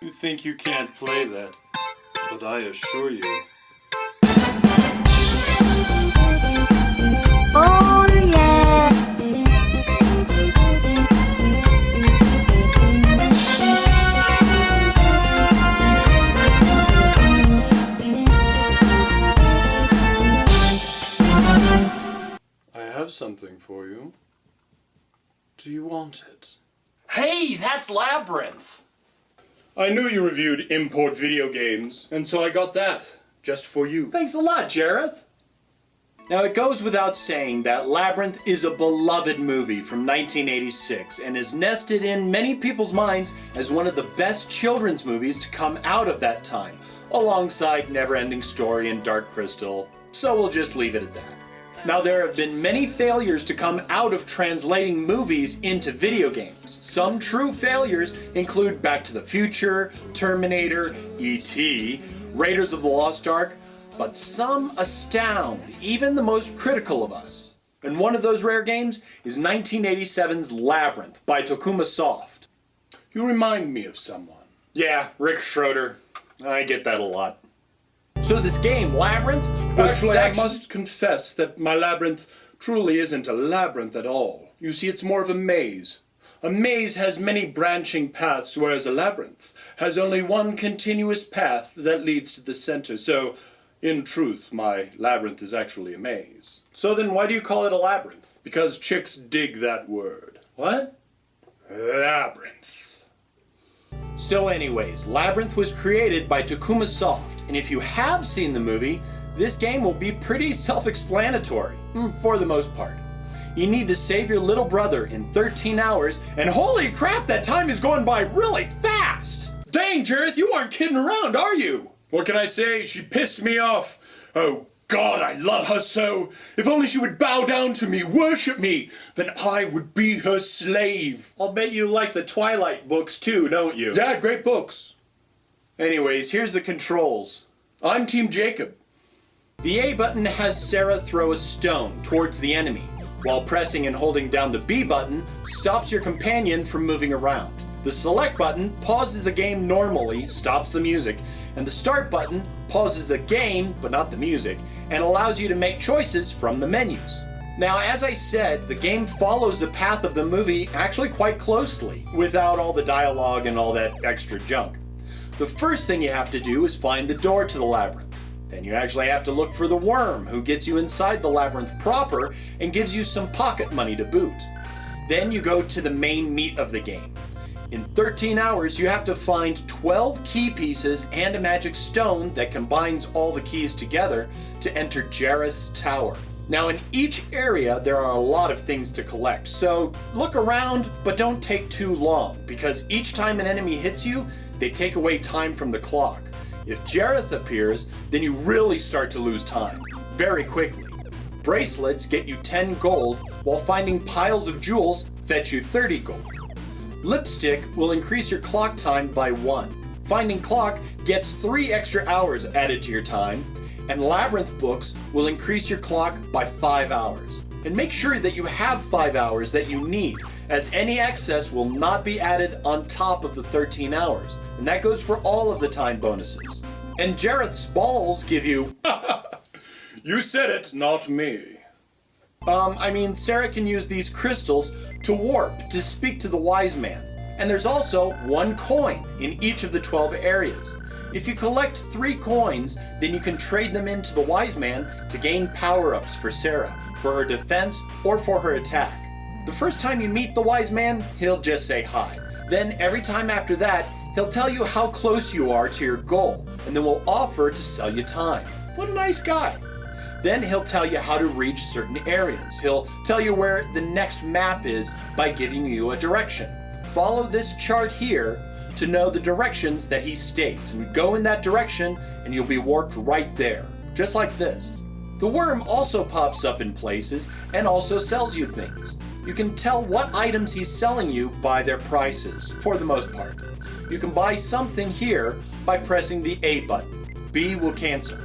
You think you can't play that, but I assure you. Oh yeah! I have something for you. Do you want it? Hey, that's Labyrinth! I knew you reviewed import video games, and so I got that, just for you. Thanks a lot, Jareth. Now, it goes without saying that Labyrinth is a beloved movie from 1986 and is nested in many people's minds as one of the best children's movies to come out of that time, alongside Neverending Story and Dark Crystal, so we'll just leave it at that. Now, there have been many failures to come out of translating movies into video games. Some true failures include Back to the Future, Terminator, E.T., Raiders of the Lost Ark, but some astound even the most critical of us. And one of those rare games is 1987's Labyrinth by Tokuma Soft. You remind me of someone. Yeah, Rick Schroeder. I get that a lot. So this game, Labyrinth, was Actually, I must confess that my labyrinth truly isn't a labyrinth at all. You see, it's more of a maze. A maze has many branching paths, whereas a labyrinth has only one continuous path that leads to the center. So, in truth, my labyrinth is actually a maze. So then why do you call it a labyrinth? Because chicks dig that word. What? Labyrinth. So anyways, Labyrinth was created by Tokuma Soft, and if you have seen the movie, this game will be pretty self-explanatory, for the most part. You need to save your little brother in 13 hours, and holy crap, that time is going by really fast! Dang, Jareth, you aren't kidding around, are you? What can I say? She pissed me off. Oh God, I love her so. If only she would bow down to me, worship me, then I would be her slave. I'll bet you like the Twilight books too, don't you? Yeah, great books. Anyways, here's the controls. I'm Team Jacob. The A button has Sarah throw a stone towards the enemy, while pressing and holding down the B button stops your companion from moving around. The select button pauses the game normally, stops the music, and the start button pauses the game, but not the music, and allows you to make choices from the menus. Now, as I said, the game follows the path of the movie actually quite closely, without all the dialogue and all that extra junk. The first thing you have to do is find the door to the labyrinth. Then you actually have to look for the worm, who gets you inside the labyrinth proper and gives you some pocket money to boot. Then you go to the main meat of the game. In 13 hours, you have to find 12 key pieces and a magic stone that combines all the keys together to enter Jareth's tower. Now, in each area, there are a lot of things to collect, so look around, but don't take too long, because each time an enemy hits you, they take away time from the clock. If Jareth appears, then you really start to lose time, very quickly. Bracelets get you 10 gold, while finding piles of jewels fetch you 30 gold. Lipstick will increase your clock time by 1. Finding clock gets 3 extra hours added to your time, and Labyrinth books will increase your clock by 5 hours. And make sure that you have 5 hours that you need, as any excess will not be added on top of the 13 hours. And that goes for all of the time bonuses. And Jareth's balls give you... You said it, not me. Sarah can use these crystals to warp to speak to the wise man. And there's also 1 coin in each of the 12 areas. If you collect 3 coins, then you can trade them into the wise man to gain power-ups for Sarah, for her defense or for her attack. The first time you meet the wise man, he'll just say hi. Then every time after that, he'll tell you how close you are to your goal, and then will offer to sell you time. What a nice guy. Then he'll tell you how to reach certain areas. He'll tell you where the next map is by giving you a direction. Follow this chart here to know the directions that he states, and go in that direction and you'll be warped right there, just like this. The worm also pops up in places and also sells you things. You can tell what items he's selling you by their prices, for the most part. You can buy something here by pressing the A button. B will cancel.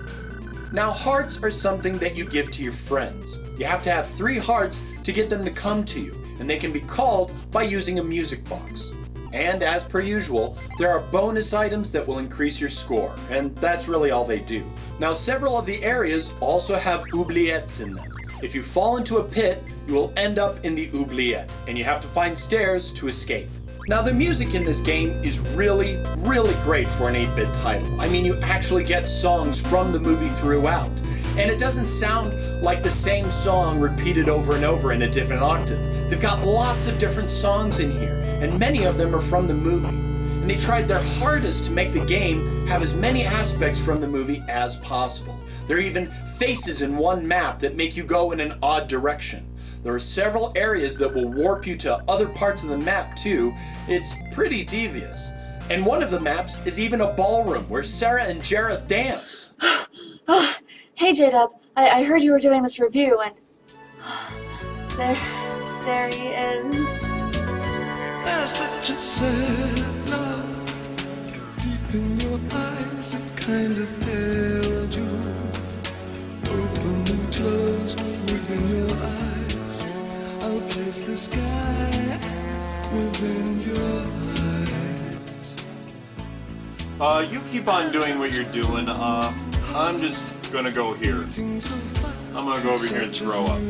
Now, hearts are something that you give to your friends. You have to have 3 hearts to get them to come to you, and they can be called by using a music box. And as per usual, there are bonus items that will increase your score, and that's really all they do. Now, several of the areas also have oubliettes in them. If you fall into a pit, you will end up in the oubliette, and you have to find stairs to escape. Now, the music in this game is really, really great for an 8-bit title. I mean, you actually get songs from the movie throughout. And it doesn't sound like the same song repeated over and over in a different octave. They've got lots of different songs in here, and many of them are from the movie. And they tried their hardest to make the game have as many aspects from the movie as possible. There are even faces in one map that make you go in an odd direction. There are several areas that will warp you to other parts of the map too. It's pretty devious. And one of the maps is even a ballroom where Sarah and Jareth dance. Hey, J-Dub. I heard you were doing this review, and there he is. There's such a sad love deep in your eyes, it kind of held you, open and closed within your eyes. I'll place the sky within your eyes. You keep on doing what you're doing. I'm just gonna go here. I'm gonna go over here and throw up.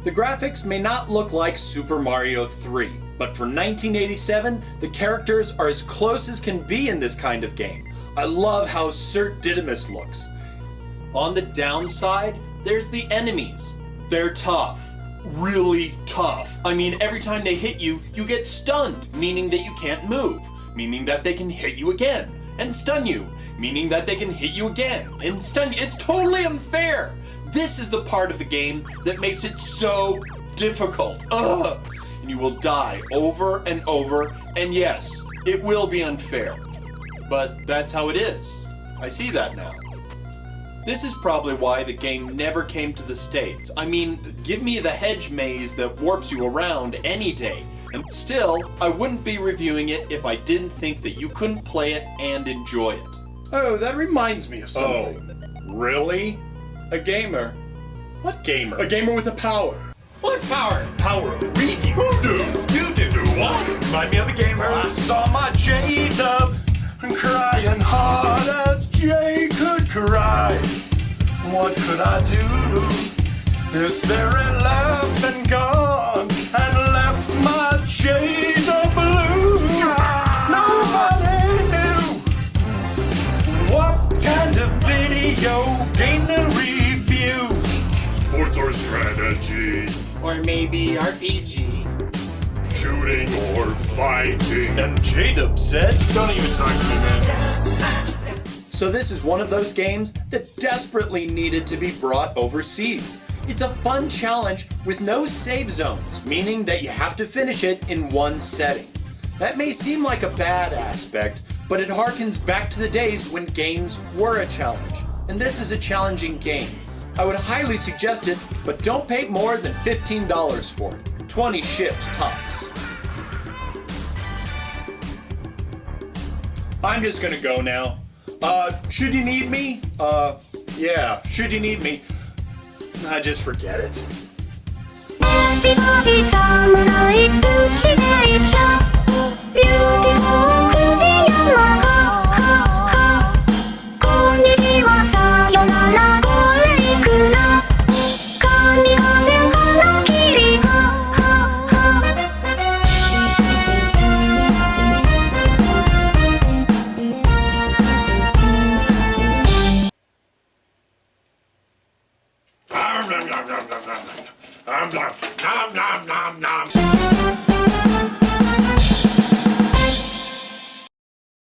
The graphics may not look like Super Mario 3, but for 1987, the characters are as close as can be in this kind of game. I love how Sir Didymus looks. On the downside, there's the enemies. They're tough. Really tough. I mean, every time they hit you, you get stunned, meaning that you can't move, meaning that they can hit you again, and stun you, meaning that they can hit you again, and stun you. It's totally unfair. This is the part of the game that makes it so difficult. Ugh. And you will die over and over, and yes, it will be unfair. But that's how it is. I see that now. This is probably why the game never came to the States. I mean, give me the hedge maze that warps you around any day. And still, I wouldn't be reviewing it if I didn't think that you couldn't play it and enjoy it. Oh, that reminds me of something. Oh, really? A gamer. What gamer? A gamer with a power. What power? Power of reading. Who do? You do. Do what? Remind me of a gamer. I saw my J-Dub crying hard as J could cry. What could I do? Is there a left and gone and left my J-Dub blue? Nobody knew what kind of video game to review. Sports or strategy. Or maybe RPG. Shooting or fighting. And J-Dub said, Don't even talk to me, man. So this is one of those games that desperately needed to be brought overseas. It's a fun challenge with no save zones, meaning that you have to finish it in one setting. That may seem like a bad aspect, but it harkens back to the days when games were a challenge. And this is a challenging game. I would highly suggest it, but don't pay more than $15 for it. 20 shipped tops. I'm just gonna go now. Should you need me? Yeah, should you need me? Just forget it. ビバビサムライスシネーションビューティフル藤山こんにちはさよならこれいくら神風花切りNom nom nom nom nom nom nom nom nom nom nom nom nom.